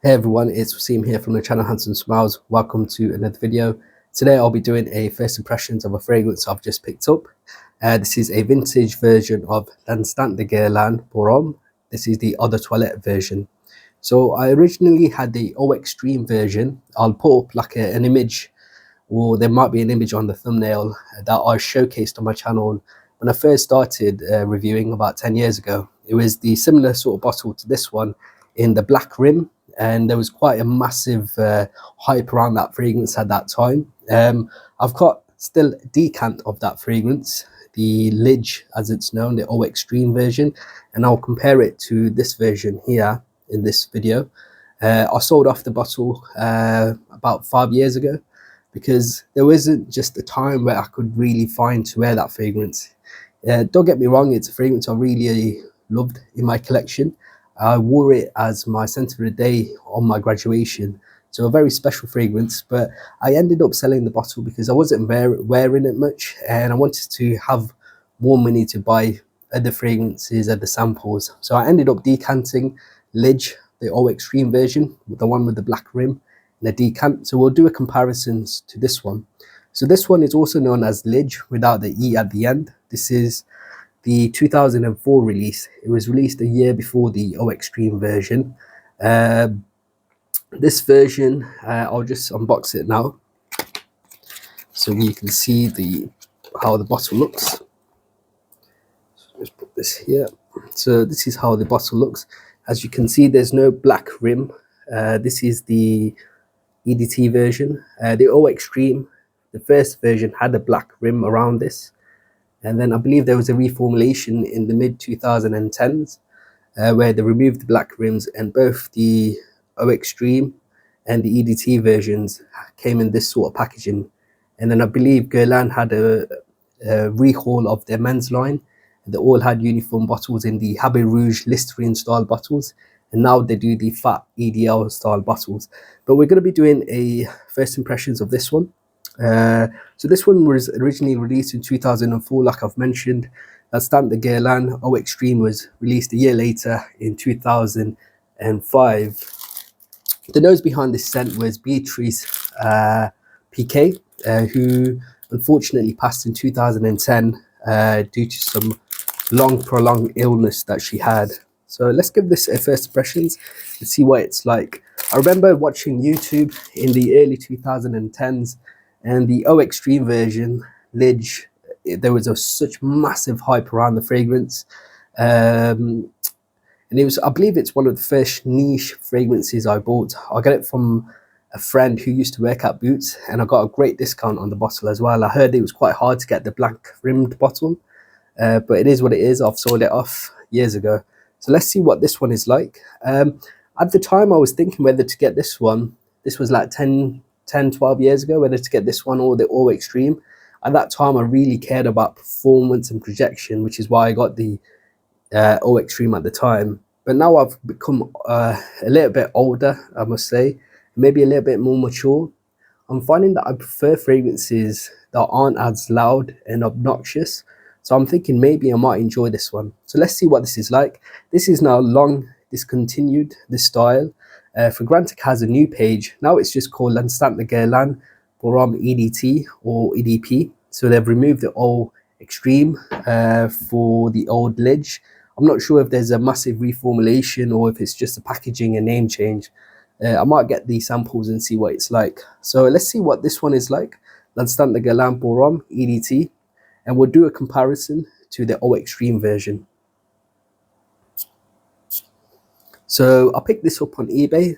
Hey everyone, it's Wasim here from the channel Handsome Smiles. Welcome to another video. Today I'll be doing a first impressions of a fragrance I've just picked up. This is a vintage version of L'instant de Guerlain pour Homme. This is the Eau de Toilette version. So I originally had the Eau Extreme version. I'll put up like an image, or there might be an image on the thumbnail that I showcased on my channel when I first started reviewing about 10 years ago. It was the similar sort of bottle to this one in the black rim, and there was quite a massive hype around that fragrance at that time. I've got still a decant of that fragrance, the Lidge as it's known, the Eau Extreme version, and I'll compare it to this version here in this video. I sold off the bottle about 5 years ago because there wasn't just a time where I could really find to wear that fragrance. Don't get me wrong, it's a fragrance I really loved in my collection. I wore it as my scent of the day on my graduation, so a very special fragrance, but I ended up selling the bottle because I wasn't wearing it much and I wanted to have more money to buy other fragrances, other samples. So I ended up decanting Lidge, the Eau Extreme version, the one with the black rim, in a decant. So we'll do a comparison to this one. So this one is also known as Lidge without the E at the end. This is the 2004 release. It was released a year before the Eau Extreme version. This version, I'll just unbox it now so you can see how the bottle looks. So just put this here. So this is how the bottle looks. As you can see, there's no black rim. This is the EDT version. The Eau Extreme, the first version, had a black rim around this. And then I believe there was a reformulation in the mid-2010s where they removed the black rims, and both the Eau Extreme and the EDT versions came in this sort of packaging. And then I believe Guerlain had a rehaul of their men's line. They all had uniform bottles in the Habit Rouge Listerine style bottles, and now they do the fat EDL style bottles. But we're going to be doing a first impressions of this one. So this one was originally released in 2004, like I've mentioned. L'instant de Guerlain Eau Extreme was released a year later in 2005. The nose behind this scent was Beatrice Piquet, who unfortunately passed in 2010 due to some prolonged illness that she had. So let's give this a first impressions and see what it's like. I remember watching YouTube in the early 2010s, and the Eau Extreme version, Lidge, there was such massive hype around the fragrance. And it was, I believe it's one of the first niche fragrances I bought. I got it from a friend who used to work at Boots, and I got a great discount on the bottle as well. I heard it was quite hard to get the black rimmed bottle, but it is what it is. I've sold it off years ago. So let's see what this one is like. At the time I was thinking whether to get this one. This was like 10, 12 years ago, whether to get this one or the Eau Extreme. At that time I really cared about performance and projection, which is why I got the Eau Extreme at the time. But now I've become a little bit older, I must say, maybe a little bit more mature. I'm finding that I prefer fragrances that aren't as loud and obnoxious, so I'm thinking maybe I might enjoy this one. So let's see what this is like. This is now long discontinued, this style. Fragrantic has a new page. Now it's just called L'instant de Guerlain pour Homme EDT or EDP. So they've removed the Eau Extreme for the old Lidge. I'm not sure if there's a massive reformulation or if it's just a packaging and name change. I might get the samples and see what it's like. So let's see what this one is like. L'Instant de Guerlain pour Homme EDT. And we'll do a comparison to the Eau Extreme version. So I picked this up on eBay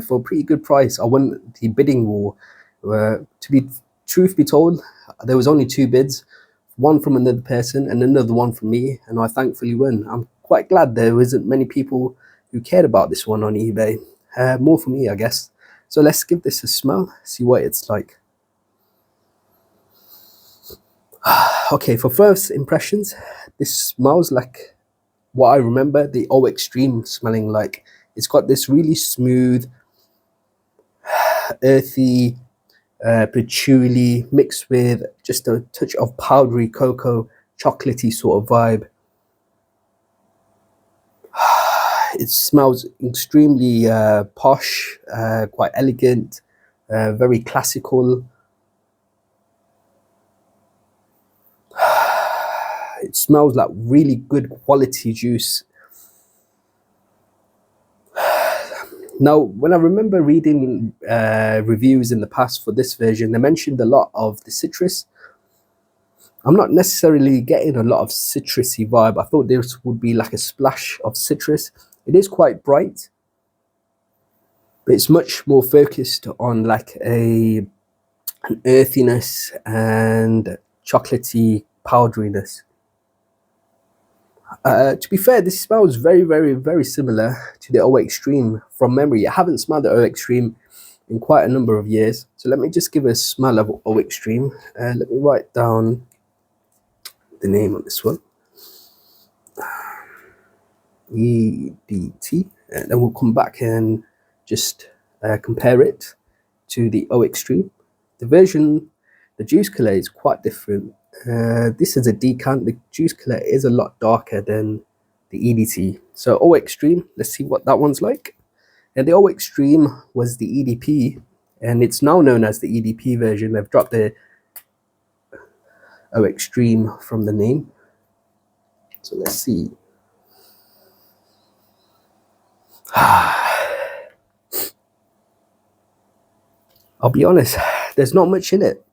for a pretty good price. I won the bidding war. Truth be told, there was only 2 bids, one from another person and another one from me, and I thankfully won. I'm quite glad there wasn't many people who cared about this one on eBay. More for me, I guess. So let's give this a smell, see what it's like. Okay, for first impressions, this smells like what I remember the Eau Extreme smelling like. It's got this really smooth, earthy patchouli mixed with just a touch of powdery cocoa, chocolatey sort of vibe. It smells extremely posh, quite elegant, very classical. It smells like really good quality juice. Now, when I remember reading reviews in the past for this version, they mentioned a lot of the citrus. I'm not necessarily getting a lot of citrusy vibe. I thought this would be like a splash of citrus. It is quite bright, but it's much more focused on like an earthiness and chocolatey powderiness. To be fair, this smells very, very, very similar to the O Extreme from memory. I haven't smelled the O Extreme in quite a number of years. So let me just give a smell of O Extreme. Let me write down the name on this one. EDT. And then we'll come back and just compare it to the O Extreme. The version, the juice color is quite different. This is a decant. The juice color is a lot darker than the EDT. So O Extreme, let's see what that one's like. And the O Extreme was the EDP, and it's now known as the EDP version. They've dropped the O Extreme from the name. So let's see. I'll be honest, there's not much in it.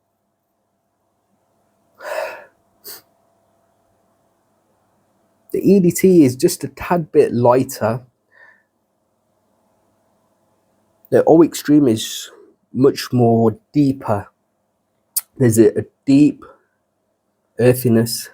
The EDT is just a tad bit lighter. The O Extreme is much more deeper. There's a deep earthiness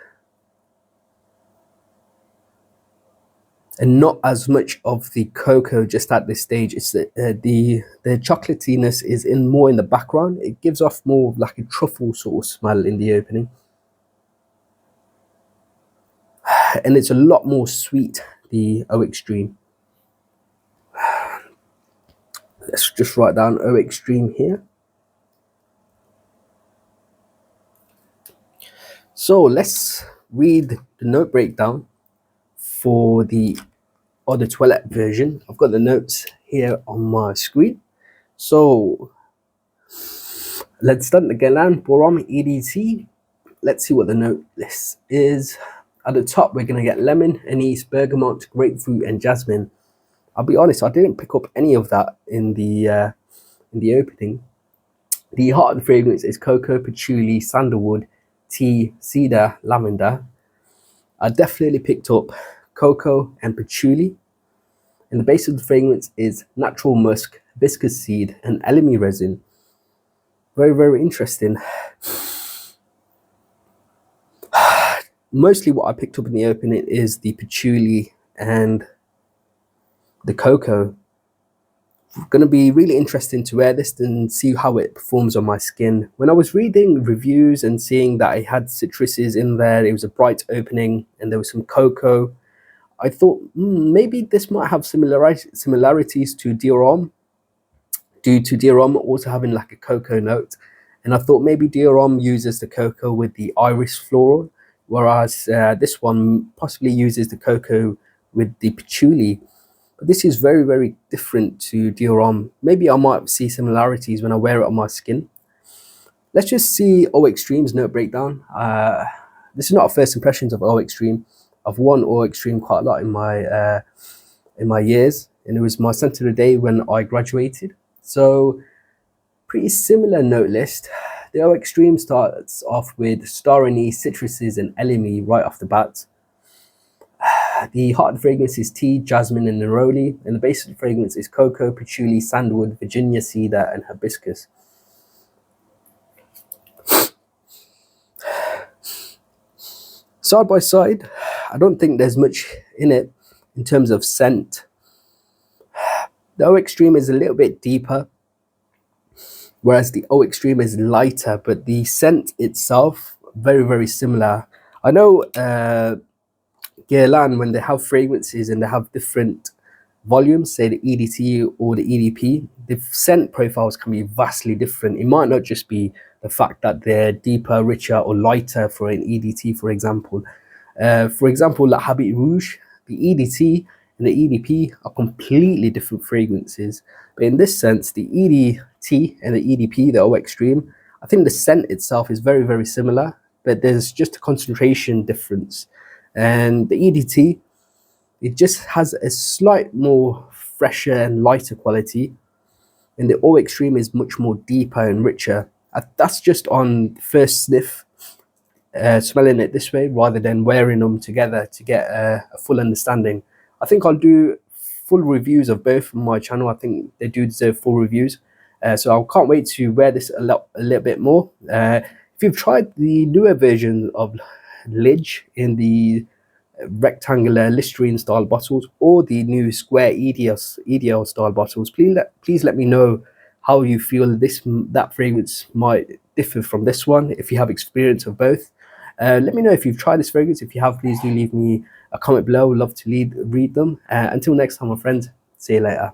and not as much of the cocoa just at this stage. It's the chocolatiness is more in the background. It gives off more of like a truffle sort of smell in the opening. And it's a lot more sweet, the O Extreme. Let's just write down O Extreme here. So let's read the note breakdown for the Eau de Toilette version. I've got the notes here on my screen. So let's start the Guerlain Homme EDT. Let's see what the note list is. At the top, we're going to get lemon, anise, bergamot, grapefruit, and jasmine. I'll be honest, I didn't pick up any of that in the opening. The heart of the fragrance is cocoa, patchouli, sandalwood, tea, cedar, lavender. I definitely picked up cocoa and patchouli. And the base of the fragrance is natural musk, hibiscus seed, and elemi resin. Very, very interesting. Mostly what I picked up in the opening is the patchouli and the cocoa. Going to be really interesting to wear this and see how it performs on my skin. When I was reading reviews and seeing that it had citruses in there, it was a bright opening and there was some cocoa, I thought maybe this might have similarities to Homme, due to Homme also having like a cocoa note. And I thought maybe Homme uses the cocoa with the iris floral, whereas this one possibly uses the cocoa with the patchouli. But this is very, very different to Homme. Maybe I might see similarities when I wear it on my skin. Let's just see O Extreme's note breakdown. This is not first impressions of O Extreme. I've worn O Extreme quite a lot in my years, and it was my scent of the day when I graduated. So pretty similar note list. The O Extreme starts off with star anise, citruses, and elemi right off the bat. The heart of the fragrance is tea, jasmine, and neroli, and the base of the fragrance is cocoa, patchouli, sandalwood, Virginia cedar, and hibiscus. Side by side, I don't think there's much in it in terms of scent. The O Extreme is a little bit deeper, whereas the O Extreme is lighter, but the scent itself, very, very similar. I know Guerlain, when they have fragrances and they have different volumes, say the EDT or the EDP, the scent profiles can be vastly different. It might not just be the fact that they're deeper, richer, or lighter for an EDT, for example. For example, La Habit Rouge, the EDT and the EDP are completely different fragrances. But in this sense, the EDT and the EDP, the O Extreme, I think the scent itself is very, very similar, but there's just a concentration difference. And the EDT, it just has a slight more fresher and lighter quality, and the O Extreme is much more deeper and richer. That's just on first sniff, smelling it this way rather than wearing them together to get a full understanding. I think I'll do full reviews of both on my channel. I think they do deserve full reviews. So I can't wait to wear this a little bit more. If you've tried the newer version of Lidge in the rectangular Listerine style bottles or the new square EDL style bottles, please let me know how you feel that fragrance might differ from this one, if you have experience of both. Let me know if you've tried this fragrance. If you have, please do leave me a comment below. I'd love to read them. Until next time, my friends, see you later.